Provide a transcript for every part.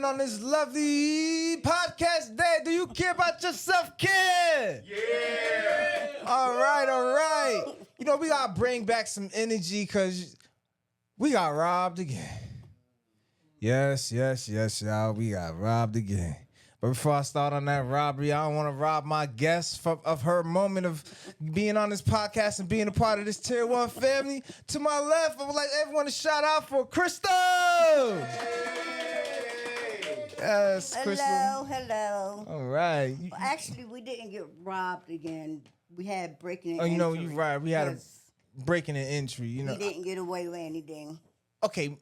doing on this lovely podcast day? Do you care about your self-care? Yeah. All right. You know, we got to bring back some energy because we got robbed again. Yes, y'all. We got robbed again. But before I start on that robbery, I don't want to rob my guest of her moment of being on this podcast and being a part of this Tier 1 family. To my left, I would like everyone to shout out for Crystal. Yes, Crystal. Hello. All right. Well, actually, we didn't get robbed again. We had breaking and Oh, you know, entry. you're right. We had a breaking and entry. You know, we didn't get away with anything. Okay,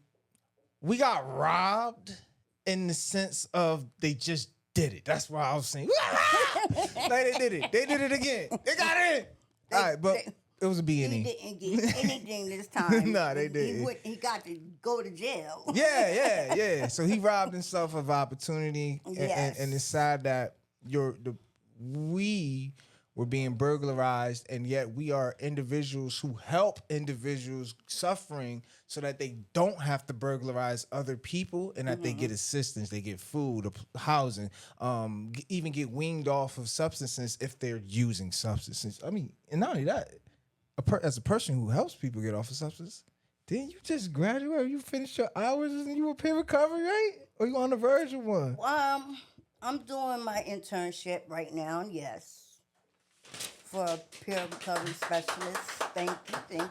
we got robbed in the sense of they just did it. That's why I was saying, like they did it. They did it again. They got in. All right, but it was a B&E. He didn't get anything this time. No, they didn't. He got to go to jail. Yeah. So he robbed himself of opportunity, Yes. and it's sad that we were being burglarized, and yet we are individuals who help individuals suffering so that they don't have to burglarize other people, and that they get assistance, they get food, housing, even get weaned off of substances if they're using substances. I mean, and not only that, as a person who helps people get off of substance, didn't you just graduate? Or you finished your hours and you were peer recovery, right? Or you on the verge of one? I'm doing my internship right now. Yes. For a peer recovery specialist. Thank you.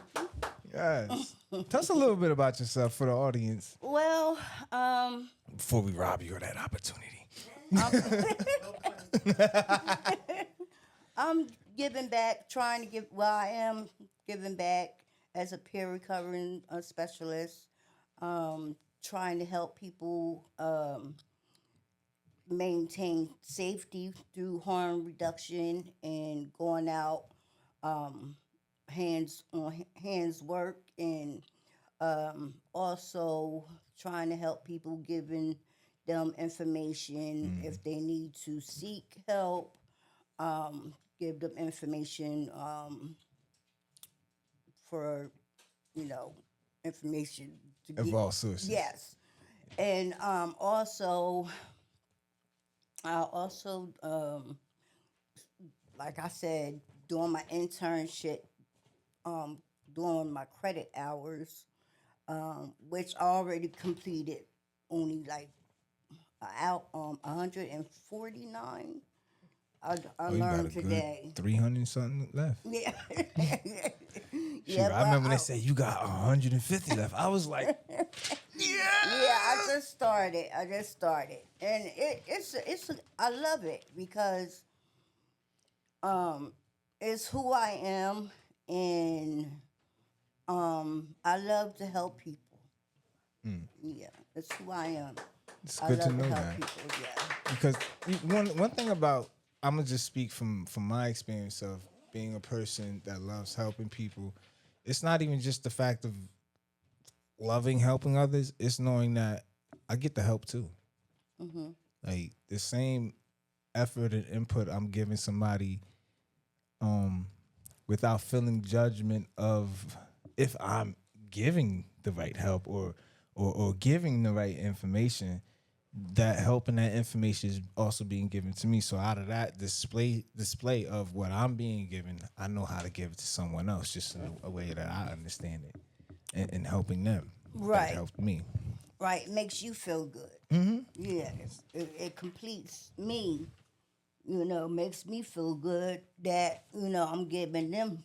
Yes. Tell us a little bit about yourself for the audience. Well, before we rob you of that opportunity. I'm giving back, I am giving back as a peer recovery specialist, trying to help people maintain safety through harm reduction and going out hands work, and also trying to help people, giving them information if they need to seek help, give them information for information to of all sources. Yes. And also like I said, doing my internship, doing my credit hours, which I already completed, only like 149. I learned today. 300 something left. Yeah. I remember they said you got 150 left. I was like, Yeah, I just started, and it's I love it because it's who I am, and I love to help people. Yeah, it's who I am. It's good to know that. People, yeah. Because one thing about, I'm gonna just speak from my experience of being a person that loves helping people. It's not even just the fact of loving helping others, it's knowing that I get the help too. Like the same effort and input I'm giving somebody, without feeling judgment of if I'm giving the right help or giving the right information, that help and that information is also being given to me. So out of that display of what I'm being given, I know how to give it to someone else, just in a way that I understand it. And helping them. Right. That helped me. Right. It makes you feel good. Yes. It completes me, makes me feel good that, I'm giving them,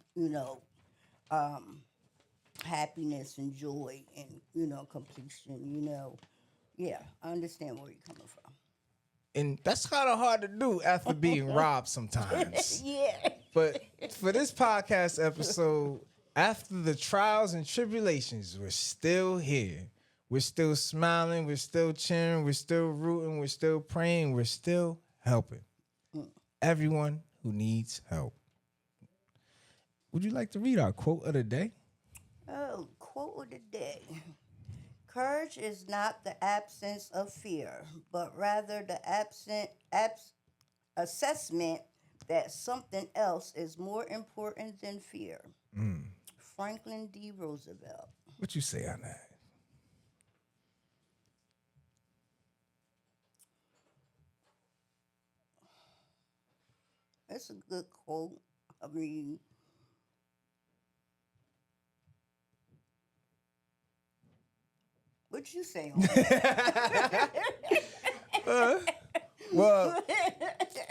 happiness and joy and, completion, Yeah, I understand where you're coming from. And that's kind of hard to do after being robbed sometimes. Yeah. But for this podcast episode, after the trials and tribulations, we're still here. We're still smiling. We're still cheering. We're still rooting. We're still praying. We're still helping everyone who needs help. Would you like to read our quote of the day? Oh, quote of the day. Courage is not the absence of fear, but rather the assessment that something else is more important than fear. Franklin D. Roosevelt. What you say on that? That's a good quote. I mean, what you say on that? Well,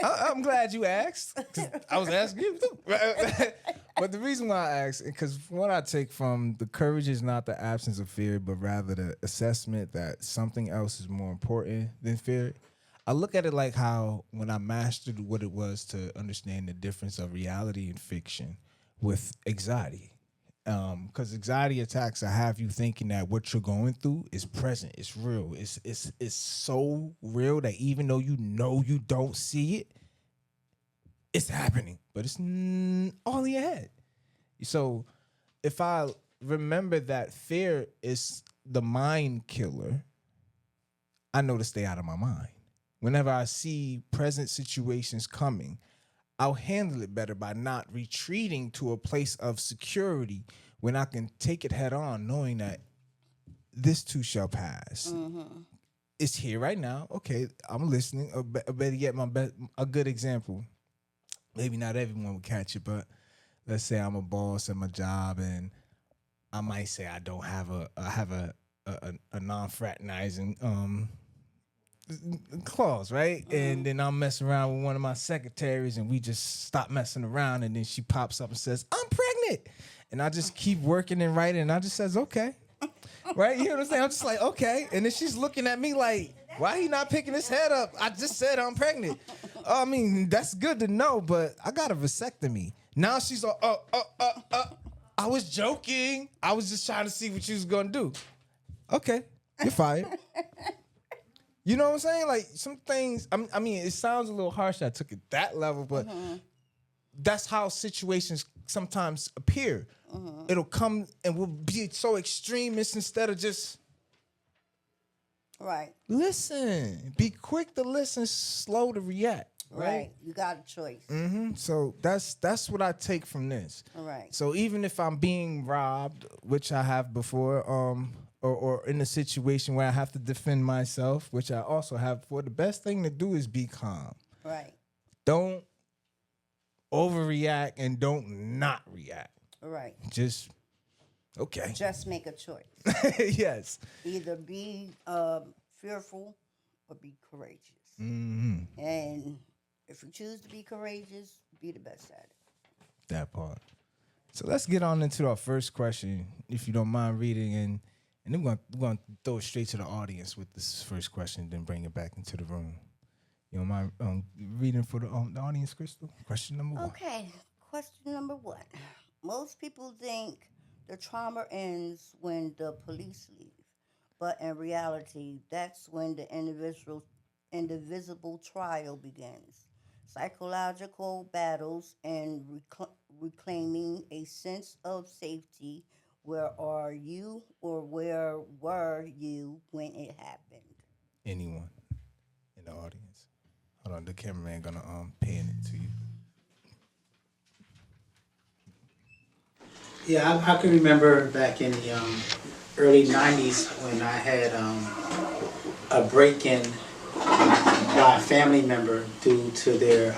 I'm glad you asked, 'cause I was asking you too. But the reason why I asked, because what I take from the courage is not the absence of fear, but rather the assessment that something else is more important than fear. I look at it like how when I mastered what it was to understand the difference of reality and fiction with anxiety. Because anxiety attacks will have you thinking that what you're going through is present, it's real, it's so real that even though you don't see it, it's happening, but it's all in your head. So if I remember that fear is the mind killer, I know to stay out of my mind. Whenever I see present situations coming, I'll handle it better by not retreating to a place of security when I can take it head on, knowing that this too shall pass. Mm-hmm. It's here right now. Okay, I'm listening. Or better yet, a good example. Maybe not everyone will catch it, but let's say I'm a boss at my job, and I might say I don't have a non-fraternizing clause, right? Mm-hmm. And then I'm messing around with one of my secretaries, and we just stop messing around, and then she pops up and says, "I'm pregnant," and I just keep working and writing, and I just says, "Okay," right? You know what I'm saying? I'm just like, "Okay," and then she's looking at me like, "Why he not picking his head up? I just said I'm pregnant." I mean, that's good to know, but I got a vasectomy. Now she's like, I was joking. I was just trying to see what you was gonna do. Okay, you're fired. You know what I'm saying? Like some things, I mean, it sounds a little harsh that I took it that level, but that's how situations sometimes appear. It'll come and we'll be so extremist instead of just listen. Be quick to listen, slow to react. Right. You got a choice. So that's what I take from this. All right. So even if I'm being robbed, which I have before, or in a situation where I have to defend myself, which I also have before, the best thing to do is be calm. Right. Don't overreact and don't not react. Right. Just okay. Just make a choice. Yes. Either be fearful or be courageous. Mm-hmm. And if you choose to be courageous, be the best at it. That part. So let's get on into our first question, if you don't mind reading, and then we're going to throw it straight to the audience with this first question, then bring it back into the room. You don't mind reading for the audience, Crystal? Question number 1. Okay. Question number 1. Most people think the trauma ends when the police leave, but in reality, that's when the indivisible trial begins. Psychological battles and reclaiming a sense of safety. Where are you, or where were you when it happened? Anyone in the audience? Hold on, the cameraman gonna pan it to you. Yeah, I can remember back in the early 90s when I had a break-in by a family member due to their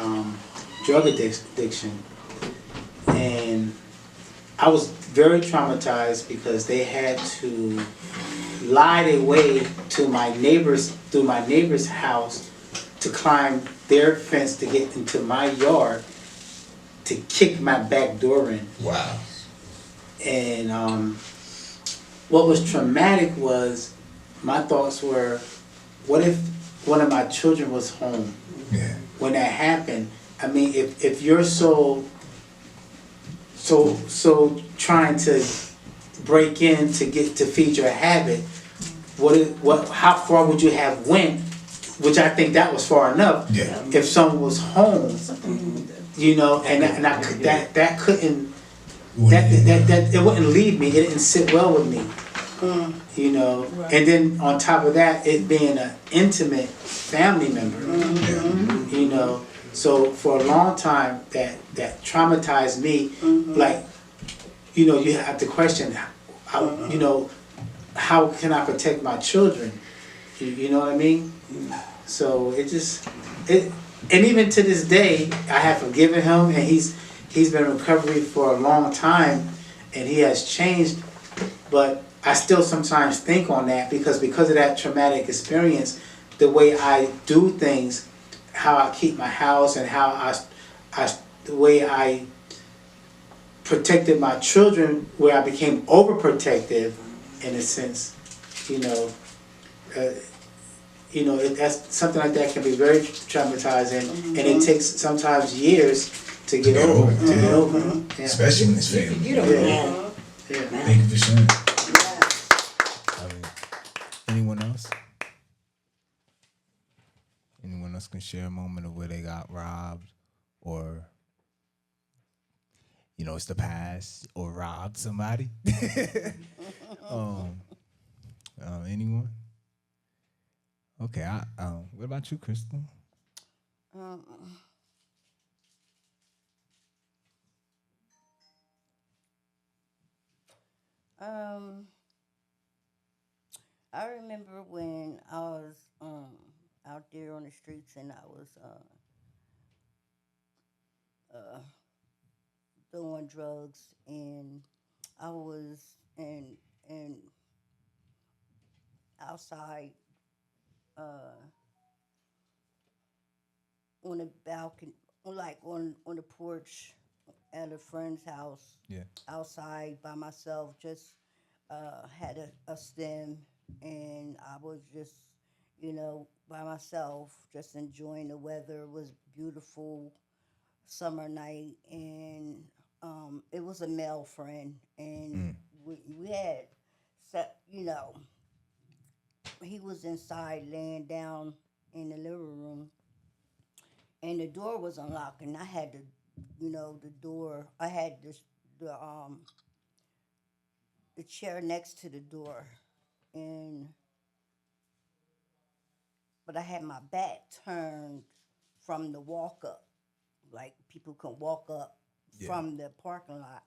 drug addiction. And I was very traumatized because they had to lie their way to my neighbor's house to climb their fence to get into my yard to kick my back door in. Wow. And what was traumatic was my thoughts were, what if one of my children was home when that happened? I mean, if you're so trying to break in to get to feed your habit, how far would you have went? Which I think that was far enough. Yeah. If someone was home, you know, and that couldn't. That it wouldn't leave me. It didn't sit well with me, you know. Right. And then on top of that, it being an intimate family member, you know. So for a long time, that traumatized me. Like, you know, you have to question, you know, how can I protect my children? You know what I mean? So and even to this day, I have forgiven him, and he's been in recovery for a long time, and he has changed. But I still sometimes think on that because of that traumatic experience, the way I do things, how I keep my house, and how the way I protected my children, where I became overprotective, in a sense, you know. That's something like that can be very traumatizing, and it takes sometimes years to get over. Yeah. Especially when it's family. You don't know. Yeah. Thank you for sharing. Anyone else? Anyone else can share a moment of where they got robbed, or it's the past, or robbed somebody? Anyone? Okay. What about you, Crystal? I remember when I was out there on the streets and I was doing drugs, and I was in outside on the balcony, like on the porch at a friend's house. Yeah. Outside by myself, just had a stem, and I was just, by myself, just enjoying the weather. It was beautiful summer night, and it was a male friend, and we had set, he was inside laying down in the living room, and the door was unlocked, and I had the door. I had the chair next to the door, and but I had my back turned from the walk up, like people can walk up from the parking lot.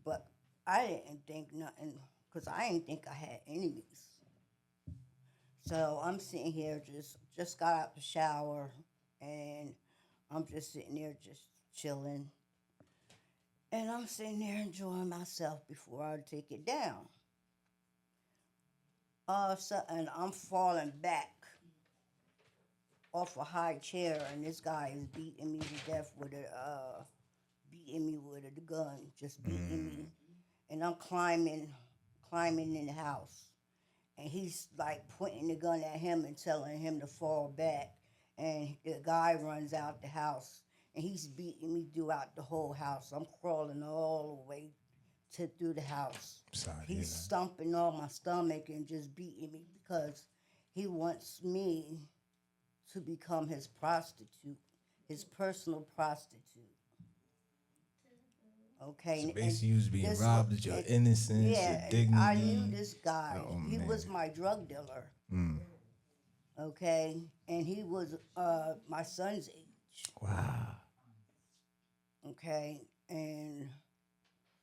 But I didn't think nothing, because I didn't think I had enemies. So I'm sitting here, just got out the shower, and I'm just sitting there just chilling. And I'm sitting there enjoying myself before I take it down. All of a sudden, I'm falling back off a high chair, and this guy is beating me to death with a gun, just beating me. And I'm climbing in the house. And he's like pointing the gun at him and telling him to fall back. And the guy runs out the house, and he's beating me throughout the whole house. I'm crawling all the way through the house. He's stomping on my stomach and just beating me because he wants me to become his prostitute, his personal prostitute. Okay. So basically, you was being robbed of your innocence, your dignity. I knew this guy. He was my drug dealer. Okay, and he was my son's age. Wow. Okay, and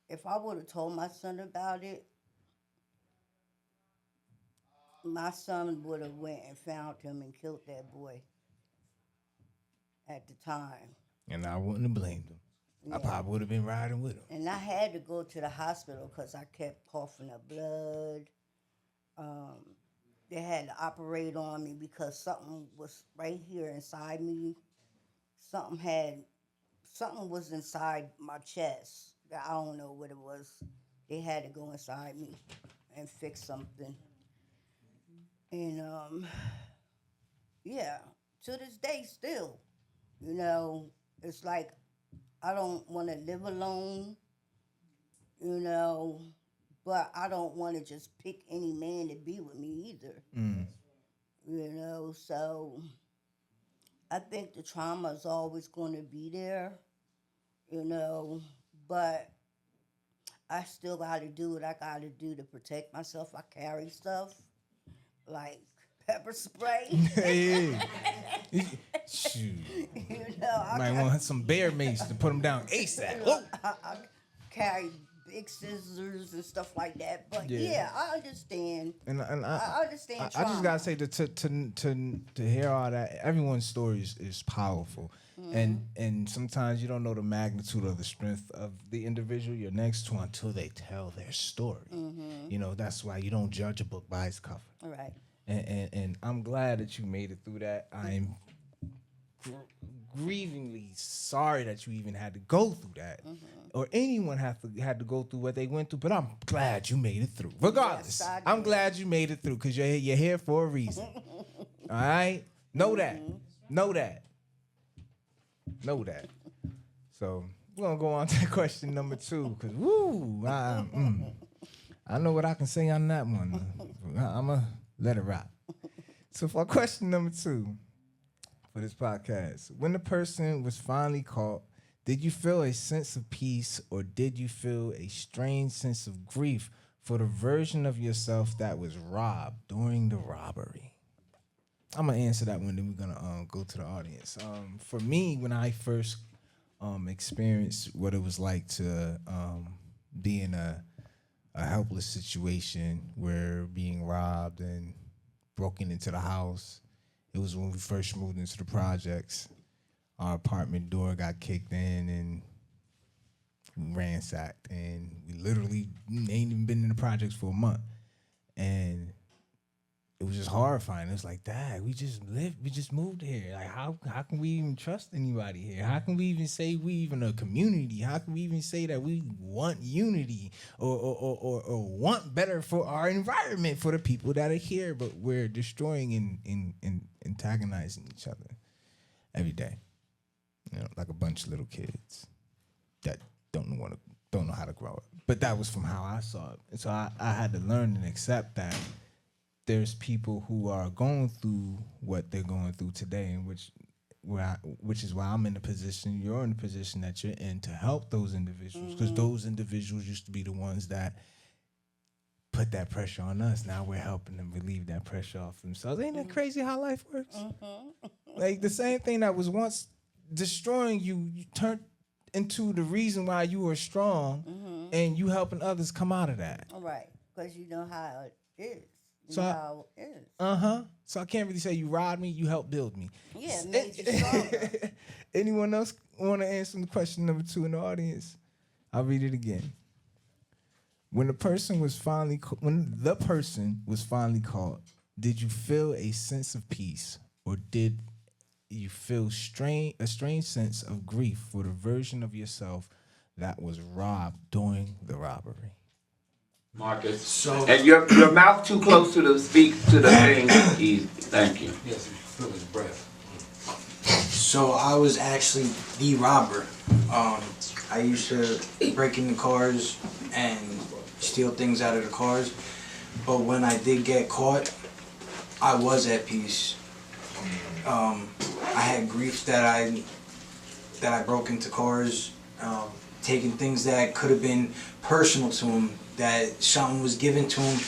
if I would have told my son about it, my son would have went and found him and killed that boy at the time. And I wouldn't have blamed him. Yeah. I probably would have been riding with him. And I had to go to the hospital because I kept coughing up blood. They had to operate on me because something was right here inside me. Something was inside my chest. I don't know what it was. They had to go inside me and fix something. And to this day still, it's like I don't want to live alone, but I don't want to just pick any man to be with me either. So I think the trauma is always going to be there, but I still got to do what I got to do to protect myself. I carry stuff like pepper spray. Shoot. I might want some bear mace to put them down ASAP. I carry big scissors and stuff like that. But yeah, I understand. And I understand. I just gotta say that to hear all that, everyone's story is powerful, and sometimes you don't know the magnitude of the strength of the individual you're next to until they tell their story. You know, that's why you don't judge a book by its cover. All right. And I'm glad that you made it through that. I'm grievingly sorry that you even had to go through that, or anyone had to go through what they went through. But I'm glad you made it through. Regardless, Yes, I'm glad you made it through because you're here for a reason. All right, know that, know that, know that. So we're gonna go on to question number 2 because I know what I can say on that one. I'ma let it rock. So for question number 2. For this podcast, when the person was finally caught, did you feel a sense of peace or did you feel a strange sense of grief for the version of yourself that was robbed during the robbery? I'm gonna answer that one, then we're gonna go to the audience. For me, when I first experienced what it was like to be in a helpless situation where being robbed and broken into the house. It was when we first moved into the projects. Our apartment door got kicked in and ransacked, and we literally ain't even been in the projects for a month. And it was just horrifying. It was like, Dad, we just moved here. Like, how can we even trust anybody here? How can we even say we even a community? How can we even say that we want unity or want better for our environment for the people that are here? But we're destroying and antagonizing each other every day. You know, like a bunch of little kids that don't know how to grow up. But that was from how I saw it. And so I had to learn and accept that there's people who are going through what they're going through today, and which is why I'm in the position, you're in the position that you're in to help those individuals, because those individuals used to be the ones that put that pressure on us. Now we're helping them relieve that pressure off themselves. Ain't that crazy how life works? Like the same thing that was once destroying you turned into the reason why you were strong, and you helping others come out of that. All right, because you know how it is. So So I can't really say you robbed me, you helped build me. Yeah, it made you stronger. Anyone else want to answer the question number 2 in the audience? I'll read it again. When the person was finally caught, did you feel a sense of peace or did you feel a strange sense of grief for the version of yourself that was robbed during the robbery? Marcus. So, And your mouth too close to the thing. Thank you. yes, feel his breath. So I was actually the robber. I used to break into cars and steal things out of the cars. But when I did get caught, I was at peace. I had grief that I broke into cars, taking things that could have been personal to him, that something was given to him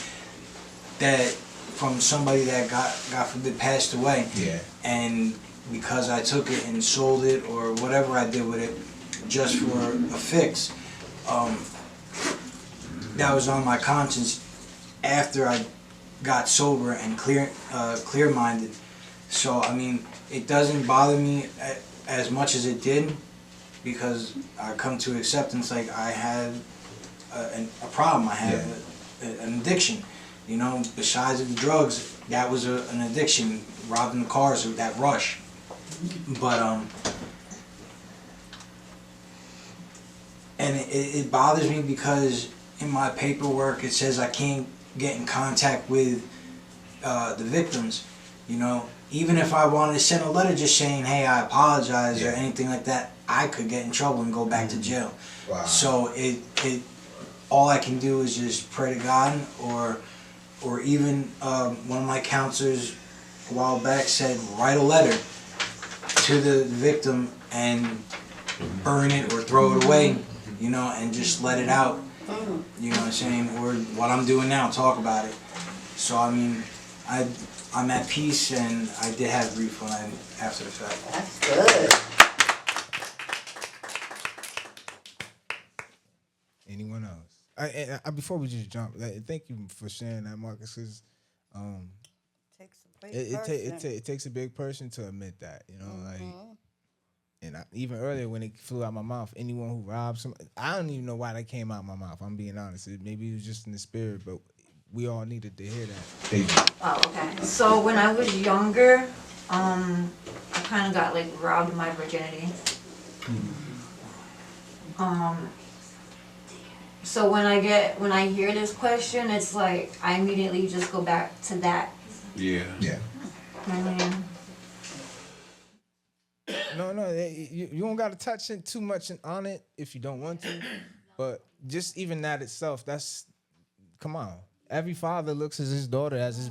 that from somebody that God forbid passed away. Yeah. And because I took it and sold it or whatever I did with it just for a fix, that was on my conscience after I got sober and clear-minded. So I mean, it doesn't bother me as much as it did, because I come to acceptance like I had a problem. I had an addiction, you know. Besides the drugs, that was an addiction. Robbing the cars, that rush. But and it bothers me because in my paperwork it says I can't get in contact with the victims. You know, even if I wanted to send a letter just saying, "Hey, I apologize" or anything like that, I could get in trouble and go back to jail. Wow. So it all I can do is just pray to God, or even one of my counselors a while back said, write a letter to the victim and burn it or throw it away, you know, and just let it out. You know what I'm saying? Or what I'm doing now, talk about it. So I mean, I'm at peace, and I did have grief after the fact. That's good. Anyone else? Before we just jump, thank you for sharing that, Marcus. 'Cause, Takes a big it person. it takes a big person to admit that, like. Mhm. And even earlier when it flew out my mouth, anyone who robs some, I don't even know why that came out my mouth. I'm being honest. Maybe it was just in the spirit, but we all needed to hear that. Oh, okay. So when I was younger, I kind of got like robbed of my virginity. So when I hear this question, it's like I immediately just go back to that. Yeah. I mean, No, you don't got to touch it too much on it if you don't want to, but just even that itself, come on. Every father looks at his daughter as his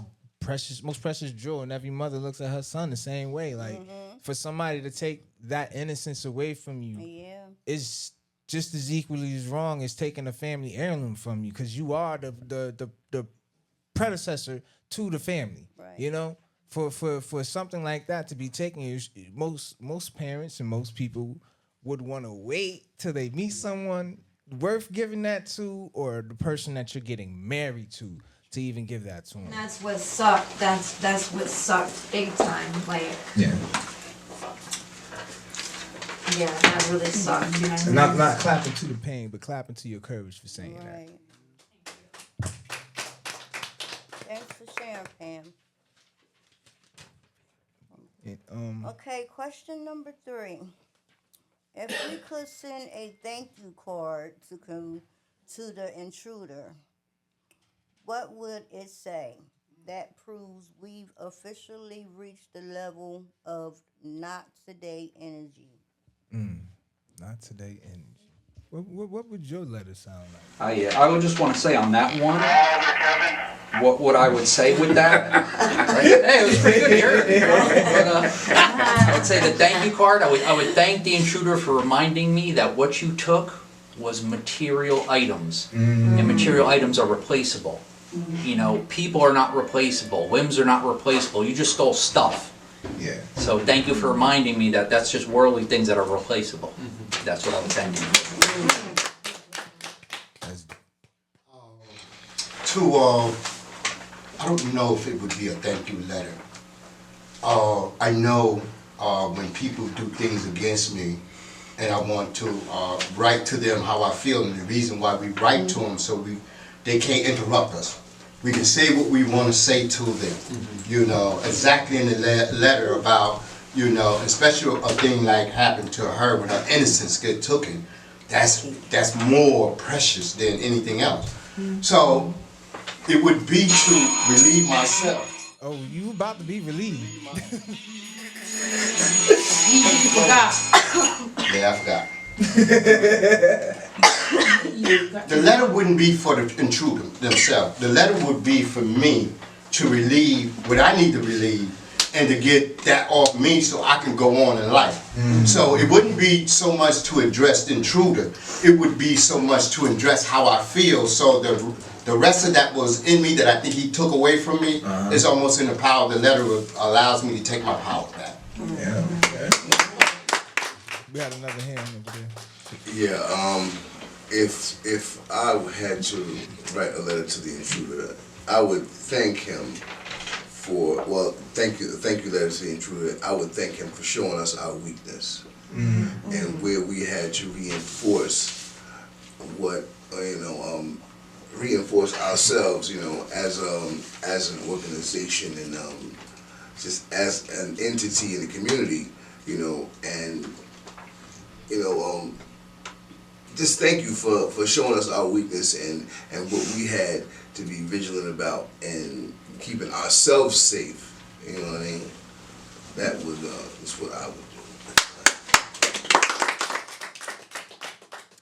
most precious jewel, and every mother looks at her son the same way. Like, for somebody to take that innocence away from you, Yeah. is just as equally as wrong as taking a family heirloom from you, because you are the predecessor to the family. Right. For something like that to be taken, most parents and most people would want to wait till they meet someone worth giving that to, or the person that you're getting married to even give that to them. that's what sucked. That's what sucked big time. Like, Yeah. yeah, that really sucked. You know what I mean? Not clapping to the pain, but clapping to your courage for saying Right. Thanks for sharing, Pam. that. And, Okay, question number 3. If we could send a thank you card to the intruder, what would it say? That proves we've officially reached the level of not today energy. not today energy. What would your letter sound like? I would just want to say on that one, what I would say with that. Hey, it was pretty good here. But, I would say the thank you card. I would thank the intruder for reminding me that what you took was material items, and material items are replaceable. People are not replaceable. Whims are not replaceable. You just stole stuff. Yeah. So thank you for reminding me that that's just worldly things that are replaceable. That's what I would thank you. I don't know if it would be a thank you letter. I know when people do things against me, and I want to write to them how I feel, and the reason why we write to them so they can't interrupt us. We can say what we want to say to them, exactly in the letter about, especially a thing like happened to her when her innocence get taken. That's more precious than anything else. So it would be to relieve myself. Oh, you about to be relieved. You forgot. Yeah, I forgot. The letter wouldn't be for the intruder themselves. The letter would be for me to relieve what I need to relieve and to get that off me so I can go on in life. So it wouldn't be so much to address the intruder. It would be so much to address how I feel. So the rest of that was in me that I think he took away from me is almost in the power of the letter. Allows me to take my power back. Yeah. We had another hand over there. Yeah, if I had to write a letter to the intruder, I would thank him for, thank you letter to the intruder. I would thank him for showing us our weakness and where we had to reinforce reinforce ourselves, as an organization and just as an entity in the community, and just thank you for showing us our weakness and what we had to be vigilant about and keeping ourselves safe. You know what I mean? That would is what I would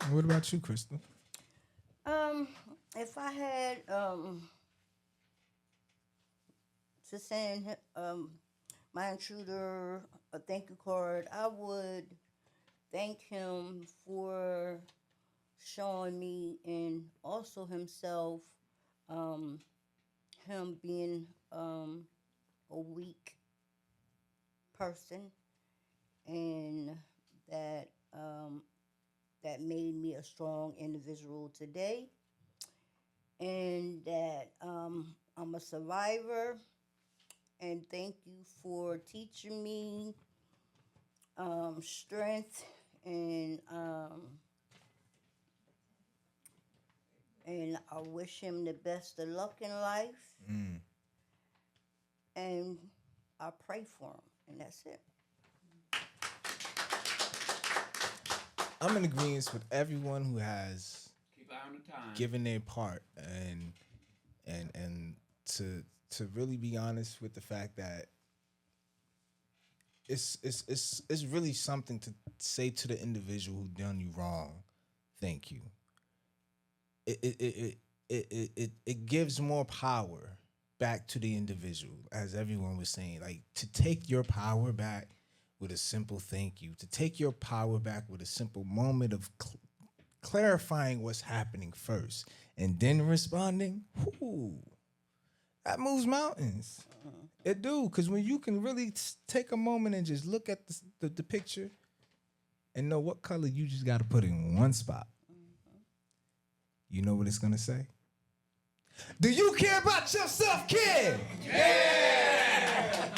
do. What about you, Crystal? If I had to send my intruder a thank you card, I would thank him for showing me and also himself, him being a weak person, and that that made me a strong individual today. and that I'm a survivor. And thank you for teaching me strength and I wish him the best of luck in life. And I pray for him, and that's it. I'm in agreement with everyone who has Keep eye on the time. given their part, and to really be honest with the fact that it's really something to say to the individual who done you wrong, thank you. It gives more power back to the individual, as everyone was saying, like to take your power back with a simple thank you, to take your power back with a simple moment of clarifying what's happening first and then responding. Whoo, that moves mountains. It do, because when you can really take a moment and just look at the picture and know what color you just got to put in one spot, you know what it's gonna say? Do you care about yourself, kid? Yeah!